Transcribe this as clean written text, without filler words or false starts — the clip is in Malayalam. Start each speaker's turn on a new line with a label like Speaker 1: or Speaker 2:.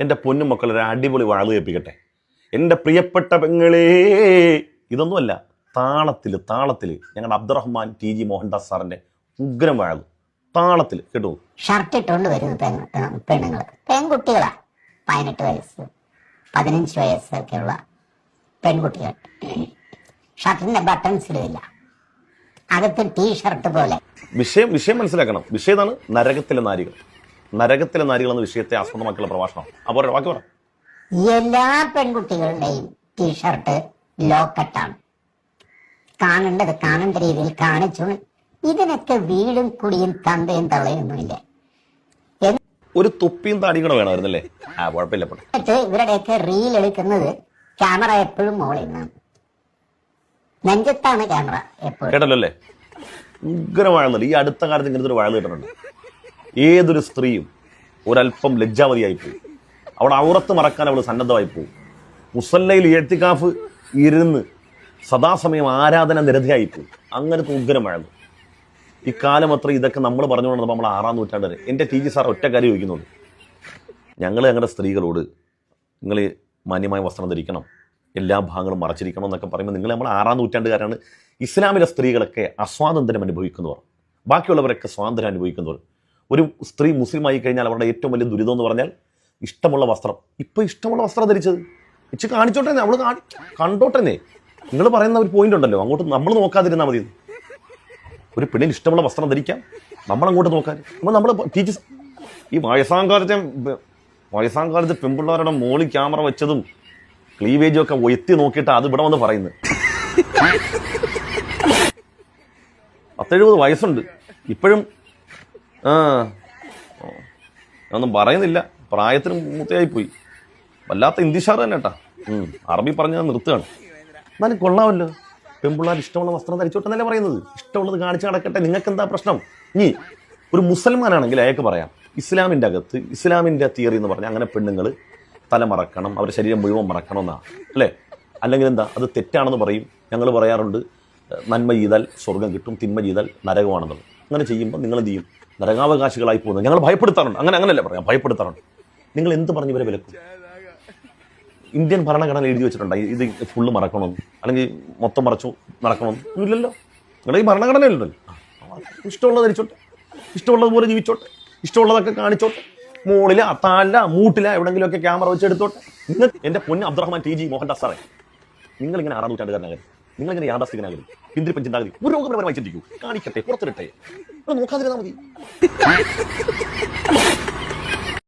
Speaker 1: എൻ്റെ പൊന്നും മക്കളൊരു അടിപൊളി വാഴ് കേൾപ്പിക്കട്ടെ. എൻ്റെ പ്രിയപ്പെട്ട പെങ്ങളേ, ഇതൊന്നുമല്ല, താളത്തിൽ ഞങ്ങളുടെ അബ്ദുറഹ്മാൻ TG മോഹൻദാസ് സാറിൻ്റെ ഉഗ്രം വാഴ് താളത്തിൽ കേട്ടു.
Speaker 2: ഷർട്ട് ഇട്ടുകൊണ്ട് വരുന്ന പെണ്ണുങ്ങൾ, പെൺകുട്ടികളാ, 18 വയസ്സ് 15 വയസ്സൊക്കെയുള്ള പെൺകുട്ടികൾ. ഷർട്ടിന്റെ ബട്ടൺസ് ഇടില്ല, അകത്ത് ടീഷർട്ട് പോലെ.
Speaker 1: വിഷയം മനസ്സിലാക്കണം. വിഷയം ഇതാണ്, നരകത്തിലെ നാരികൾ. നരകത്തിലെ നാരികൾ എന്ന വിഷയത്തെ ആസ്പദമാക്കിയുള്ള പ്രഭാഷണം. അപ്പോൾ ബാക്കി പറ.
Speaker 2: എല്ലാ പെൺകുട്ടികളുടെയും ടീഷർട്ട് ലോക്കട്ടാണ്. കാണേണ്ട രീതിയിൽ കാണിച്ചു. ഇതിനൊക്കെ വീടും കുടിയും തന്തയും തള്ളയൊന്നുമില്ല.
Speaker 1: ഒരു തൊപ്പിയും താടിയും കൂടെ വേണമായിരുന്നല്ലേ? കുഴപ്പമില്ല.
Speaker 2: എന്നിട്ട് ഇവരുടെയൊക്കെ റീൽ എടുക്കുന്നത് ക്യാമറ എപ്പോഴും മോളിൽ നിന്നാണ്, നെഞ്ചത്താണ് ക്യാമറ എപ്പോഴും.
Speaker 1: കേട്ടല്ലോ അല്ലേ? ഉഗ്രം വാഴുന്നുണ്ട്. ഈ അടുത്ത കാലത്ത് ഇങ്ങനത്തെ ഒരു വാഴ കിട്ടുന്നുണ്ട്. ഏതൊരു സ്ത്രീയും ഒരല്പം ലജ്ജാവതിയായിപ്പോയി. അവിടെ ഔറത്ത് മറക്കാൻ അവൾ സന്നദ്ധമായിപ്പോവും. മുസല്ലയിൽ എഴുത്തിക്കാഫ് ഇരുന്ന് സദാസമയം ആരാധന നിരതയായിപ്പോവും. അങ്ങനത്തെ ഉഗ്രം വാഴുന്നു. ഇക്കാലം അത്ര ഇതൊക്കെ നമ്മൾ പറഞ്ഞുകൊണ്ടപ്പോൾ നമ്മൾ 6-ാം നൂറ്റാണ്ട് വരെ. എൻ്റെ TG സാർ ഒറ്റ കാര്യം ചോദിക്കുന്നുള്ളൂ, ഞങ്ങളുടെ സ്ത്രീകളോട് നിങ്ങൾ മാന്യമായ വസ്ത്രം ധരിക്കണം, എല്ലാ ഭാഗങ്ങളും മറച്ചിരിക്കണം എന്നൊക്കെ പറയുമ്പോൾ നിങ്ങൾ നമ്മൾ 6-ാം നൂറ്റാണ്ടുകാരാണ്. ഇസ്ലാമിലെ സ്ത്രീകളൊക്കെ അസ്വാതന്ത്ര്യം അനുഭവിക്കുന്നവർ, ബാക്കിയുള്ളവരൊക്കെ സ്വാതന്ത്ര്യം അനുഭവിക്കുന്നവർ. ഒരു സ്ത്രീ മുസ്ലിമായി കഴിഞ്ഞാൽ അവരുടെ ഏറ്റവും വലിയ ദുരിതം എന്ന് പറഞ്ഞാൽ ഇഷ്ടമുള്ള വസ്ത്രം. ഇപ്പോൾ ഇഷ്ടമുള്ള വസ്ത്രം ധരിച്ചത് ഇച്ച് കാണിച്ചോട്ടെ, അവൾ കണ്ടോട്ടെ. നിങ്ങൾ പറയുന്ന ഒരു പോയിന്റ് ഉണ്ടല്ലോ, അങ്ങോട്ട് നമ്മൾ നോക്കാതിരുന്നാൽ മതി. ഒരു പെണ്ണിന് ഇഷ്ടമുള്ള വസ്ത്രം ധരിക്കാം, നമ്മളങ്ങോട്ട് നോക്കാൻ. അപ്പോൾ നമ്മൾ ടീച്ചേഴ്സ് ഈ വയസ്സാങ്കാലത്ത് പെൺപിള്ളേരുടെ മോളിൽ ക്യാമറ വെച്ചതും ക്ലീവേജും ഒക്കെ എത്തി നോക്കിയിട്ട് അത് ഇവിടെ വന്ന് പറയുന്നത്. 70 വയസ്സുണ്ട് ഇപ്പോഴും. ഒന്നും പറയുന്നില്ല, പ്രായത്തിന് മൂത്തയായിപ്പോയി. വല്ലാത്ത ഇന്ത്യഷാർ തന്നെ കേട്ടാ. അറബി പറഞ്ഞാൽ നിർത്തുകയാണ്. എന്നാലും കൊള്ളാമല്ലോ, പെൺപിള്ളേർ ഇഷ്ടമുള്ള വസ്ത്രം ധരിച്ചോട്ടെന്നല്ലേ പറയുന്നത്. ഇഷ്ടമുള്ളത് കാണിച്ച് നടക്കട്ടെ, നിങ്ങൾക്ക് എന്താ പ്രശ്നം? ഇനി ഒരു മുസൽമാനാണെങ്കിൽ അയാൾക്ക് പറയാം, ഇസ്ലാമിൻ്റെ അകത്ത് ഇസ്ലാമിൻ്റെ തിയറി എന്ന് പറഞ്ഞാൽ അങ്ങനെ പെണ്ണുങ്ങൾ തല മറക്കണം, അവരുടെ ശരീരം മുഴുവൻ മറക്കണം എന്നാണ് അല്ലേ? അല്ലെങ്കിൽ എന്താ, അത് തെറ്റാണെന്ന് പറയും. ഞങ്ങൾ പറയാറുണ്ട്, നന്മ ചെയ്താൽ സ്വർഗം കിട്ടും, തിന്മ ചെയ്താൽ നരകമാണെന്നുള്ളത്. അങ്ങനെ ചെയ്യുമ്പോൾ നിങ്ങൾ എന്ത് ചെയ്യും? നരകാവകാശികളായി പോകുന്നത് ഞങ്ങൾ ഭയപ്പെടുത്താറുണ്ട്. അങ്ങനെയല്ല പറയാം, ഭയപ്പെടുത്താറുണ്ട്. നിങ്ങൾ എന്ത് പറഞ്ഞ് ഇവരെ വിലക്കും? ഇന്ത്യൻ ഭരണഘടന എഴുതി വെച്ചിട്ടുണ്ട് ഇത് ഫുള്ള് മറക്കണമെന്ന്, അല്ലെങ്കിൽ മൊത്തം മറച്ചു നടക്കണമെന്ന്. ഇല്ലല്ലോ, നിങ്ങളുടെ ഈ ഭരണഘടനയിലുണ്ടല്ലോ. ഇഷ്ടമുള്ളത് ധരിച്ചോട്ടെ, ഇഷ്ടമുള്ളതുപോലെ ജീവിച്ചോട്ടെ, ഇഷ്ടമുള്ളതൊക്കെ കാണിച്ചോട്ടെ. മോളില താല മൂട്ടില എവിടെങ്കിലുമൊക്കെ ക്യാമറ വെച്ചെടുത്തോട്ടെ. നിങ്ങൾ എൻ്റെ പൊന്ന് അബ്ദുറഹ്മാൻ TG മോഹൻദാസ് സാറേ, നിങ്ങളിങ്ങനെ 6-ാം നൂറ്റാണ്ടുകാരനാകരുത്, നിങ്ങളിങ്ങനെ യാഥാസ്ഥികനാകരുത്. പിന്തിരിപ്പൻ ചിന്താഗതി പുരോഗമനപരമായി ചിന്തിക്കൂ, കാണിക്കട്ടെ, പുറത്തിരട്ടെ, നോക്കാതിരുന്നാൽ മതി.